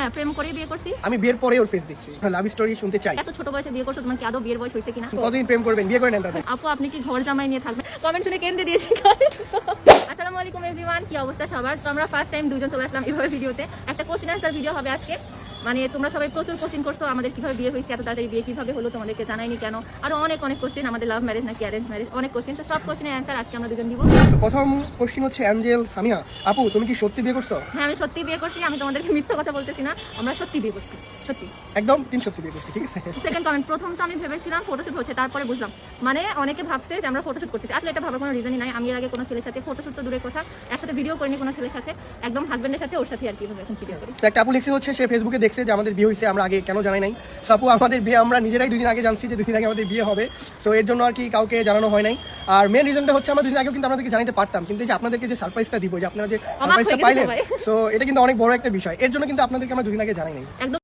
হ্যাঁ প্রেম করে বিয়ে করছি। আমি বিয়ের পরে ওর ফেস দেখছি, লাভ স্টোরি শুনতে চাই। এত ছোট বয়সে বিয়ে করছো, তোমার কি আদৌ বিয়ের বয়স হয়েছে কিনা? কতদিন প্রেম করবেন, বিয়ে করে নেন তাদের। আপু আপনি কি ঘর জামাই নিয়ে থাকবেন? কমেন্ট শুনে কেন্দ্রে দিয়েছি। আসসালামু আলাইকুম এভরিওয়ান, কি অবস্থা সবার? তো আমরা ফার্স্ট টাইম দুজন চলে আসলাম এইভাবে ভিডিওতে। একটা কোশ্চেন আনসার ভিডিও হবে আজকে। মানে তোমরা সবাই প্রচুর কোশ্চেন করছো আমাদের কিভাবে বিয়ে হয়েছে, এত তাড়াতাড়ি বিয়ে কিভাবে হলো, তোমাদেরকে জানাইনি কেন, আরো অনেক কোশ্চেন, আমাদের লাভ ম্যারেজ নাকি অ্যারেঞ্জ ম্যারেজ, অনেক কোশ্চেন। তো সব কোশ্চেনের অ্যান্সার আজকে আমরা দুজন দিব। তো প্রথম কোশ্চেন হচ্ছে অ্যাঞ্জেল সামিয়া আপু, তুমি কি সত্যি বিয়ে করছো? হ্যাঁ আমি সত্যি বিয়ে করছি, আমি তোমাদেরকে মিথ্যা কথা বলতেছি না, আমরা সত্যি বিয়ে করছি, সত্যি একদম সত্যি বিয়ে করছি, ঠিক আছে। সেকেন্ড কমেন্ট, প্রথম তো আমি ভেবেছিলাম ফটোশুট হচ্ছে, তারপরে বুঝলাম মানে অনেকে ভাবছে যে আমরা ফটোশুট করতেছি। আসলে এটা ভাবার কোনো রিজনই নাই। আমি এর আগে কোনো ছেলের সাথে ফটোশুট তো দূরের কথা, একসাথে ভিডিও করিনি কোনো ছেলের সাথে, একদম হাজবেন্ডের সাথে, ওর সাথে আর কি এখন ভিডিও করি। তো একটা আপু লিখছে হচ্ছে সে ফেসবুকে দেখছে যে আমাদের বিয়ে হয়েছে, আমরা আগে কেন জানাই নাই। সো আপু আমাদের বিয়ে আমরা নিজেরাই 2 দিন আগে জানছি যে 2 দিন আগে আমাদের বিয়ে হবে। সো এর জন্য আর কি কাউকে জানানো হয় নাই। আর মেন রিজনটা হচ্ছে আমরা 2 দিন আগেও কিন্তু আপনাদেরকে জানাতে পারতাম, কিন্তু এই যে আপনাদেরকে যে সারপ্রাইজটা দিব, যে আপনারা যে সারপ্রাইজটা পাইলেন, সো এটা কিন্তু অনেক বড় একটা বিষয়। এর জন্য কিন্তু আপনাদেরকে আমরা 2 দিন আগে জানাই নাই। একদম